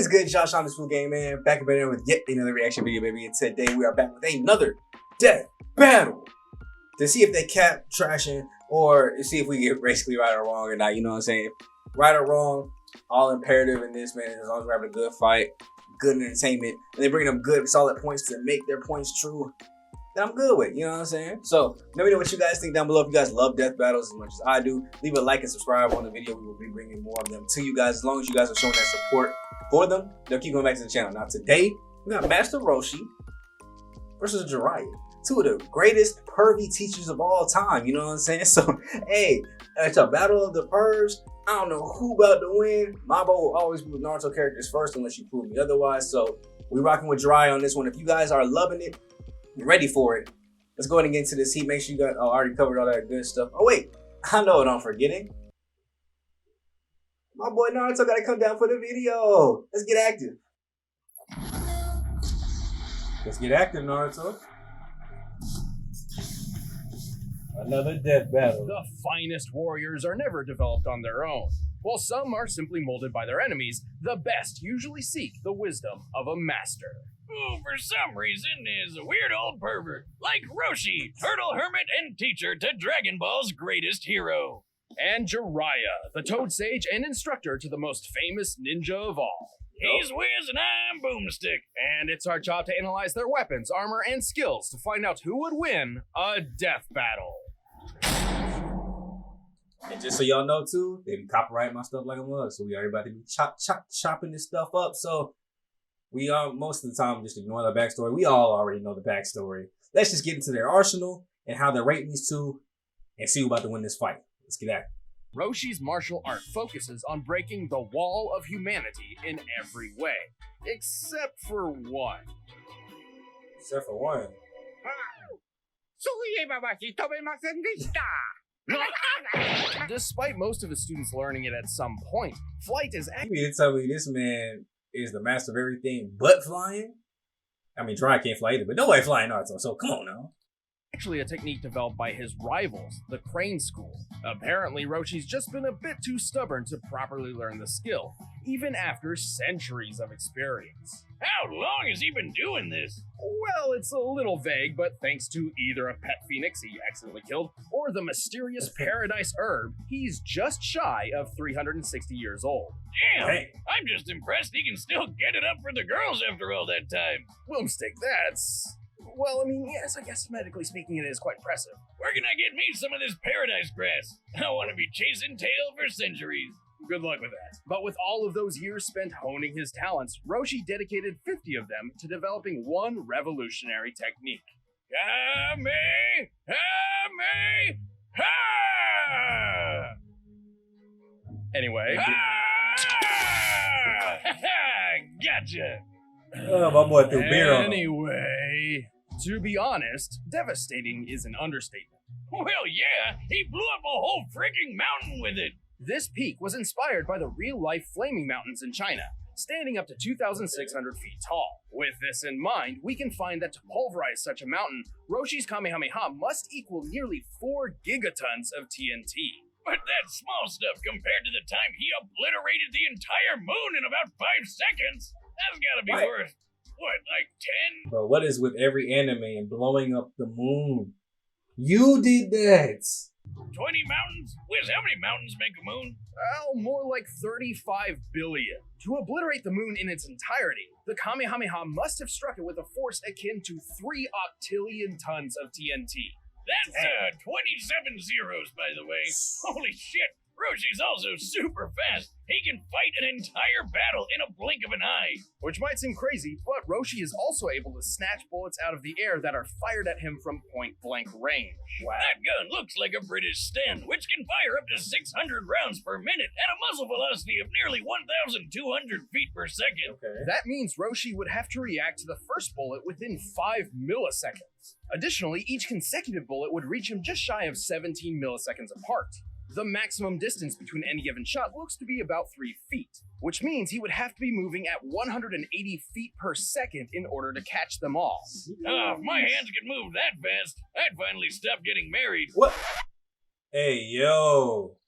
is good, Josh on this full game, man? Back up in with yet another reaction video, baby. And today we are back with another death battle to see if they cap trashing or see if we get basically right or wrong or not. You know what I'm saying? Right or wrong, all imperative in this, man. As long as we're having a good fight, good entertainment, and they bring them good, solid points to make their points true, that I'm good with, you know what I'm saying? So let me know what you guys think down below. If you guys love death battles as much as I do, leave a like and subscribe on the video. We will be bringing more of them to you guys. As long as you guys are showing that support for them, they'll keep going back to the channel. Now today, we got Master Roshi versus Jiraiya. Two of the greatest pervy teachers of all time, you know what I'm saying? So, hey, it's a battle of the pervs. I don't know who about to win. My vote will always be with Naruto characters first unless you prove me otherwise. So, we rocking with Jiraiya on this one. If you guys are loving it, ready for it, let's go ahead and get into this heat. Make sure you got already covered all that good stuff. Oh wait, I know what I'm forgetting. My boy Naruto gotta come down for the video. Let's get active. Let's get active, Naruto. Another death battle. The finest warriors are never developed on their own. While some are simply molded by their enemies, the best usually seek the wisdom of a master. Who, for some reason, is a weird old pervert, like Roshi, turtle hermit and teacher to Dragon Ball's greatest hero. And Jiraiya, the toad sage and instructor to the most famous ninja of all. He's Wiz and I'm Boomstick. And it's our job to analyze their weapons, armor, and skills to find out who would win a death battle. And just so y'all know too, they be copyrighting my stuff like a mug, so we are about to be chopping this stuff up. So we are most of the time just ignore the backstory. We all already know the backstory. Let's just get into their arsenal and how they're rating these two and see who about to win this fight. Let's get at it. Roshi's martial art focuses on breaking the wall of humanity in every way, except for one. Except for one. Despite most of his students learning it at some point, flight is You mean to tell me this man is the master of everything but flying? I mean, Jiraiya can't fly either, but nobody flying Naruto, so come on now. actually a technique developed by his rivals, the Crane School. Apparently, Roshi's just been a bit too stubborn to properly learn the skill, even after centuries of experience. How long has he been doing this? Well, it's a little vague, but thanks to either a pet phoenix he accidentally killed, or the mysterious paradise herb, he's just shy of 360 years old. Damn, Hey. I'm just impressed he can still get it up for the girls after all that time. Boomstick, that's... well, I mean, yes, I guess medically speaking it is quite impressive. Where can I get me some of this paradise grass? I want to be chasing tail for centuries. Good luck with that. But with all of those years spent honing his talents, Roshi dedicated 50 of them to developing one revolutionary technique. Kame! Kame! Ha! Anyway, Ah! Gotcha! Oh, my boy threw beer on him. anyway, to be honest, devastating is an understatement. Well, yeah, he blew up a whole freaking mountain with it. This peak was inspired by the real-life flaming mountains in China, standing up to 2,600 feet tall. With this in mind, we can find that to pulverize such a mountain, Roshi's Kamehameha must equal nearly 4 gigatons of TNT. But that's small stuff compared to the time he obliterated the entire moon in about 5 seconds. That's gotta be Right. worth, what, like 10? Bro, what is with every anime and blowing up the moon? You did that. 20 mountains? Wiz, how many mountains make a moon? Well, more like 35 billion. To obliterate the moon in its entirety, the Kamehameha must have struck it with a force akin to 3 octillion tons of TNT. That's 27 zeros, by the way. Holy shit, Roshi's also super fast. He can fight an entire battle in a blink of an eye. Which might seem crazy, but Roshi is also able to snatch bullets out of the air that are fired at him from point-blank range. Wow. That gun looks like a British Sten, which can fire up to 600 rounds per minute at a muzzle velocity of nearly 1,200 feet per second. Okay. That means Roshi would have to react to the first bullet within 5 milliseconds. Additionally, each consecutive bullet would reach him just shy of 17 milliseconds apart. The maximum distance between any given shot looks to be about 3 feet, which means he would have to be moving at 180 feet per second in order to catch them all. Oh, if my hands could move that fast, I'd finally stop getting married. What? Hey, yo.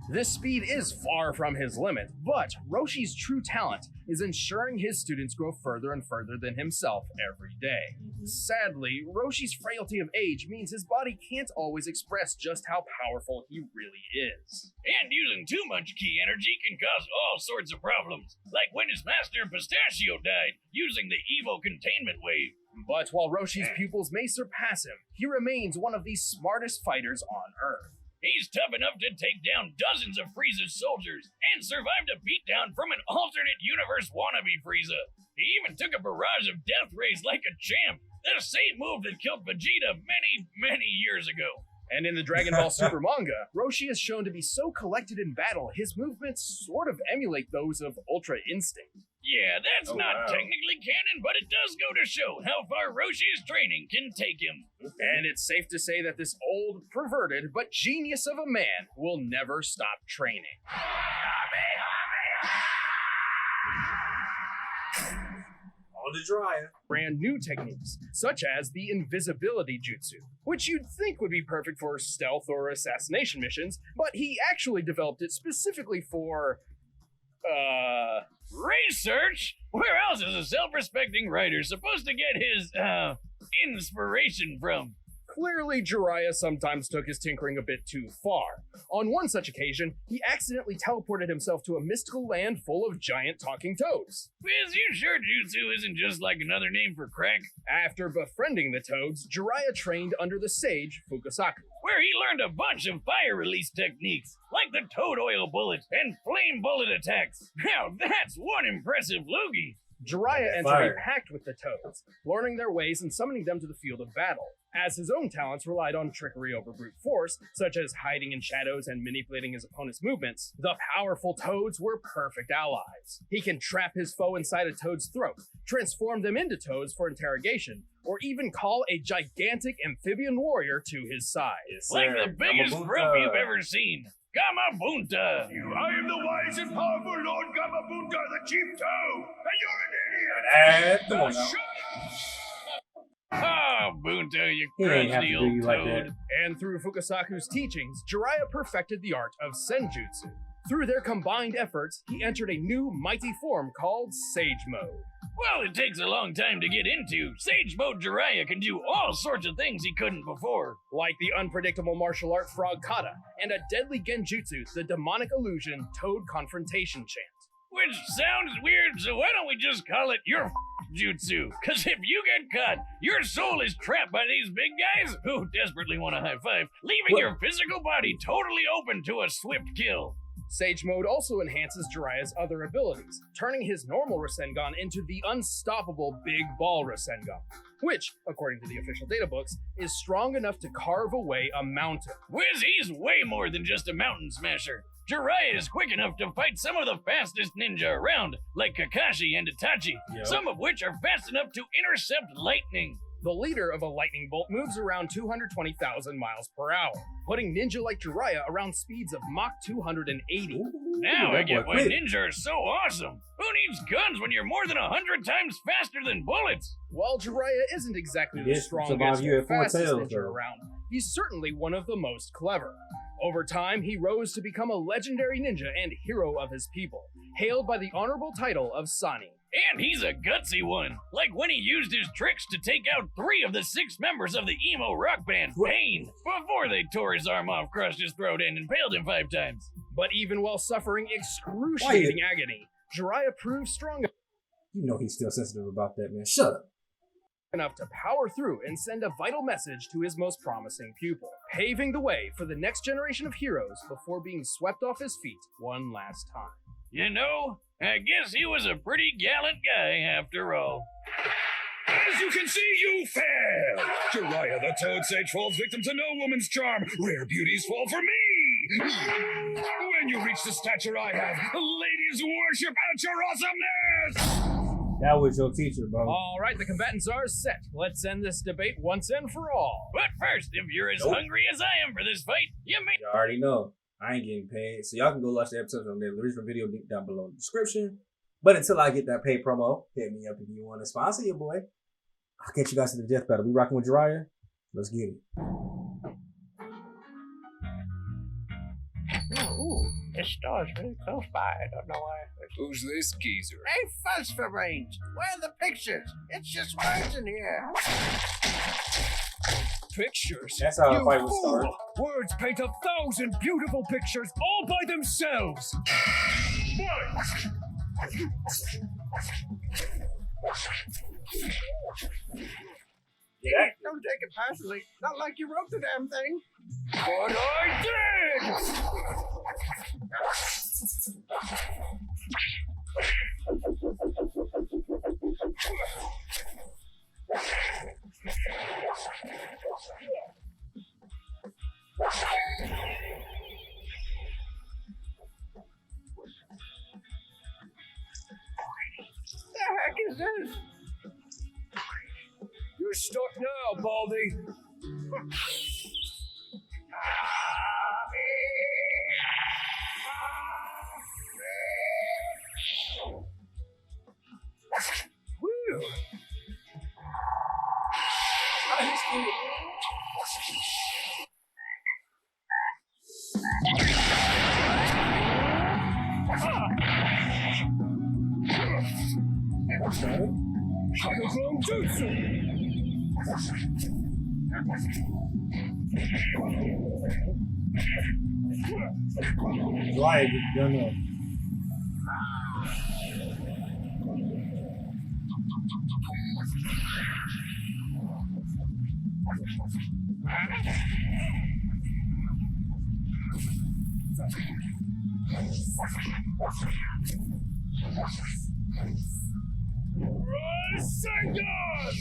This speed is far from his limit, but Roshi's true talent is ensuring his students grow further and further than himself every day. Sadly, Roshi's frailty of age means his body can't always express just how powerful he really is. And using too much ki energy can cause all sorts of problems, like when his master Pistachio died using the evil containment wave. But while Roshi's pupils may surpass him, he remains one of the smartest fighters on Earth. He's tough enough to take down dozens of Frieza's soldiers and survived a beatdown from an alternate universe wannabe Frieza. He even took a barrage of death rays like a champ, the same move that killed Vegeta many years ago. And in the Dragon Ball Super manga, Roshi is shown to be so collected in battle, his movements sort of emulate those of Ultra Instinct. Yeah, that's not technically canon, but it does go to show how far Roshi's training can take him. And it's safe to say that this old, perverted, but genius of a man will never stop training. On to Jiraiya. Brand new techniques, such as the invisibility jutsu, which you'd think would be perfect for stealth or assassination missions, but he actually developed it specifically for, research? Where else is a self-respecting writer supposed to get his, inspiration from? Clearly, Jiraiya sometimes took his tinkering a bit too far. On one such occasion, he accidentally teleported himself to a mystical land full of giant talking toads. Is you sure jutsu isn't just like another name for crack? After befriending the toads, Jiraiya trained under the sage Fukasaku, Where he learned a bunch of fire release techniques, like the toad oil bullet and flame bullet attacks. Now that's one impressive loogie. Jiraiya entered Fire. a pact with the toads, learning their ways and summoning them to the field of battle. As his own talents relied on trickery over brute force, such as hiding in shadows and manipulating his opponent's movements, the powerful toads were perfect allies. He can trap his foe inside a toad's throat, transform them into toads for interrogation, or even call a gigantic amphibian warrior to his side. Yes, Like sir. the biggest Gamabunta. rope you've ever seen. Gamabunta! I am the wise and powerful Lord Gamabunta, the Chief Toe, and you're an idiot! Come on now. Oh, Bunta, you He ain't have crusty to do old you like toad. that. And through Fukasaku's teachings, Jiraiya perfected the art of senjutsu. Through their combined efforts, he entered a new mighty form called Sage Mode. Well, it takes a long time to get into. Sage Mode Jiraiya can do all sorts of things he couldn't before. Like the unpredictable martial art Frog Kata, and a deadly genjutsu, the demonic illusion Toad Confrontation Chant. Which sounds weird, so why don't we just call it your jutsu? Cause if you get caught, your soul is trapped by these big guys who desperately want a high five, leaving What? your physical body totally open to a swift kill. Sage Mode also enhances Jiraiya's other abilities, turning his normal Rasengan into the unstoppable Big Ball Rasengan, which, according to the official databooks, is strong enough to carve away a mountain. Wiz, he's way more than just a mountain smasher. Jiraiya is quick enough to fight some of the fastest ninja around, like Kakashi and Itachi, Yep. some of which are fast enough to intercept lightning. The leader of a lightning bolt moves around 220,000 miles per hour, putting ninja like Jiraiya around speeds of Mach 280. Ooh, Now I that get boy why quick. ninja are so awesome. Who needs guns when you're more than 100 times faster than bullets? While Jiraiya isn't exactly the Yes, strongest survive you or at four fastest tails, ninja though. around, he's certainly one of the most clever. Over time, he rose to become a legendary ninja and hero of his people, hailed by the honorable title of Sani. And he's a gutsy one, like when he used his tricks to take out 3 of the 6 members of the emo rock band Pain before they tore his arm off, crushed his throat, and impaled him 5 times. But even while suffering excruciating agony, Jiraiya proved strong You know he's still sensitive about that, man. Shut up. enough to power through and send a vital message to his most promising pupil, paving the way for the next generation of heroes before being swept off his feet one last time. You know, I guess he was a pretty gallant guy after all. As you can see, you fail! Jiraiya the Toad Sage falls victim to no woman's charm. Rare beauties fall for me! When you reach the stature I have, ladies worship at your awesomeness! That was your teacher, bro. All right, the combatants are set. Let's end this debate once and for all. But first, if you're as Nope. hungry as I am for this fight, you may. Y'all already know. I ain't getting paid. So y'all can go watch the episodes on the original video link down below in the description. But until I get that paid promo, hit me up if you want to sponsor your boy. I'll catch you guys in the death battle. We rocking with Jiraiya. Let's get it. Ooh. This store's really close by. I don't know why. Who's this geezer? Hey, fuzz for brains. Where are the pictures? It's just words in here. Pictures? That's how You a fight would fool! start. Words paint 1,000 beautiful pictures all by themselves. Yeah. Don't take it personally. Not like you wrote the damn thing. But I did! The heck is this? You're stuck now, Baldy. Whew. Shadowclone Jutsu! Right, don't know. Rasengan!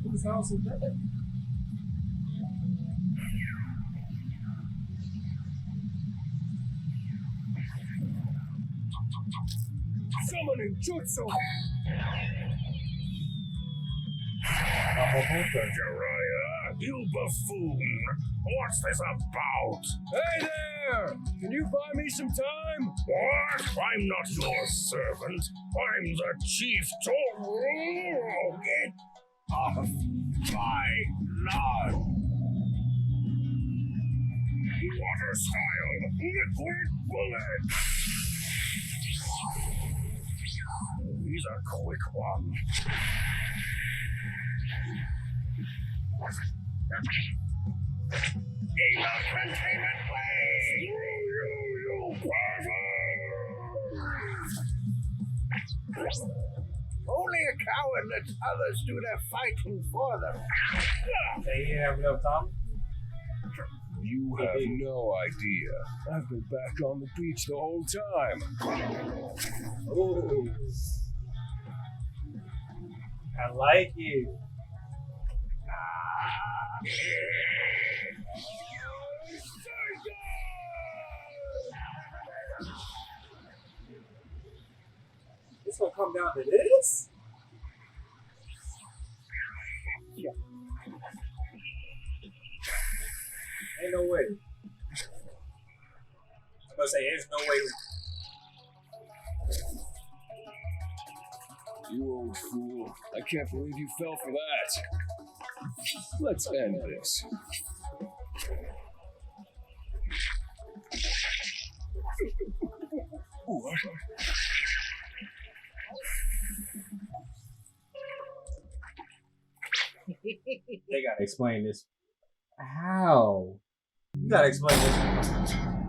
Whose house is that? Summoning Jutsu! Jiraiya, you buffoon! What's this about? Hey there! Can you buy me some time? What? I'm not your servant. I'm the chief Get off my lawn! Water style, liquid bullet! He's a quick one. Evil containment way! You pervert! Only a coward lets others do their fighting for them. They didn't have enough time. You have no idea. I've been back on the beach the whole time. Ooh. I like it. It's gonna come down to this? Yeah. Ain't no way. I'm gonna say there's no way. You old fool. I can't believe you fell for that. Let's end this. What? They gotta explain this. How? You gotta explain this.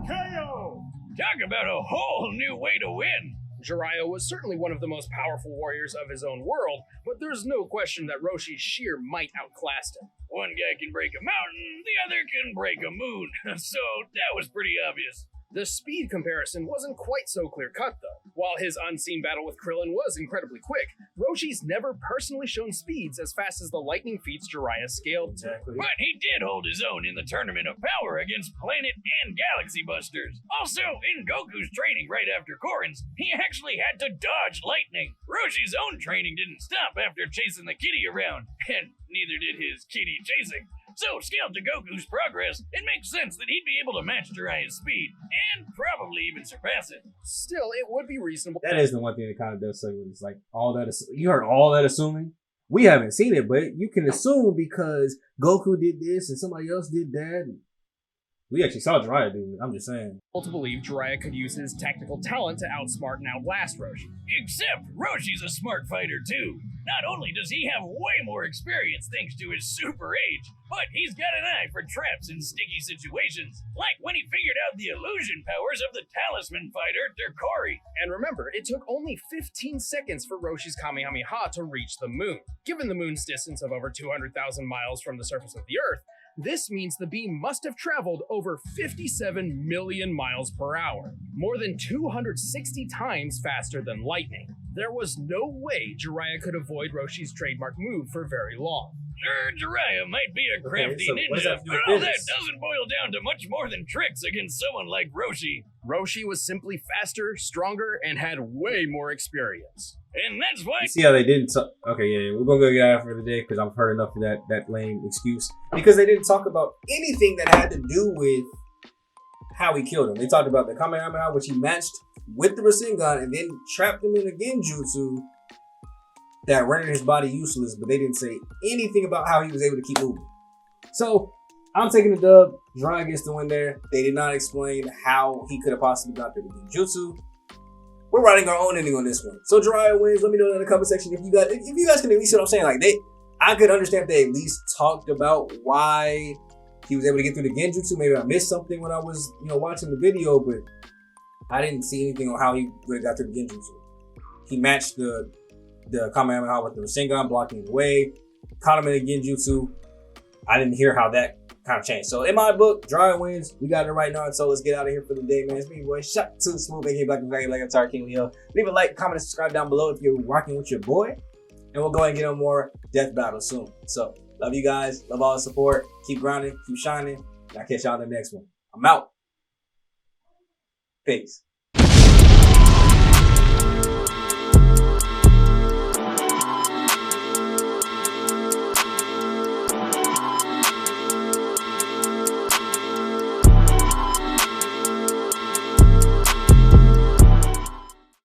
KO! Talk about a whole new way to win! Jiraiya was certainly one of the most powerful warriors of his own world, but there's no question that Roshi's sheer might outclassed him. One guy can break a mountain, the other can break a moon, so that was pretty obvious. The speed comparison wasn't quite so clear-cut, though. While his unseen battle with Krillin was incredibly quick, Roshi's never personally shown speeds as fast as the lightning feats Jiraiya scaled to. Exactly. But he did hold his own in the Tournament of Power against Planet and Galaxy Busters. Also, in Goku's training right after Korin's, he actually had to dodge lightning. Roshi's own training didn't stop after chasing the kitty around, and neither did his kitty chasing. So, scaled to Goku's progress, it makes sense that he'd be able to match Jiraiya's speed, and probably even surpass it. Still, it would be reasonable. That is the one thing that kind of does suck with it. It's like all that. You heard all that assuming. We haven't seen it, but you can assume because Goku did this and somebody else did that. We actually saw Jiraiya do it. I'm just saying. To believe Jiraiya could use his technical talent to outsmart and outlast Roshi. Except Roshi's a smart fighter too. Not only does he have way more experience thanks to his super age, but he's got an eye for traps in sticky situations, like when he figured out the illusion powers of the talisman fighter Derkori. And remember, it took only 15 seconds for Roshi's Kamehameha to reach the moon. Given the moon's distance of over 200,000 miles from the surface of the Earth, this means the beam must have traveled over 57 million miles per hour, more than 260 times faster than lightning. There was no way Jiraiya could avoid Roshi's trademark move for very long. Sure, Jiraiya might be a crafty so what does ninja, that do but with all that this? doesn't boil down to much more than tricks against someone like Roshi. Roshi was simply faster, stronger, and had way more experience. And that's why You see how they didn't talk? Okay, yeah, we're gonna go get out for the day because I've heard enough of that lame excuse. Because they didn't talk about anything that had to do with how he killed him. They talked about the Kamehameha, which he matched with the Rasengan and then trapped him in a genjutsu that rendered his body useless, but they didn't say anything about how he was able to keep moving. So I'm taking the dub. Jiraiya gets the win there. They did not explain how he could have possibly got the genjutsu. We're writing our own ending on this one. So Jiraiya wins. Let me know in the comment section if you guys can at least see what I'm saying. Like I could understand if they at least talked about why he was able to get through the genjutsu. Maybe I missed something when I was watching the video, but I didn't see anything on how he really got through the genjutsu. He matched the Kamehameha with the Rasengan, blocking the way. Caught him in the genjutsu. I didn't hear how that kind of changed. So in my book, Jiraiya wins. We got it right now. So let's get out of here for the day, man. It's me, boy. Shot to Smooth, aka Black and Black, like I'm sorry, King Leo. Leave a like, comment, and subscribe down below if you're rocking with your boy. And we'll go ahead and get on more death battles soon. So love you guys. Love all the support. Keep grinding. Keep shining. And I'll catch y'all in the next one. I'm out. Peace.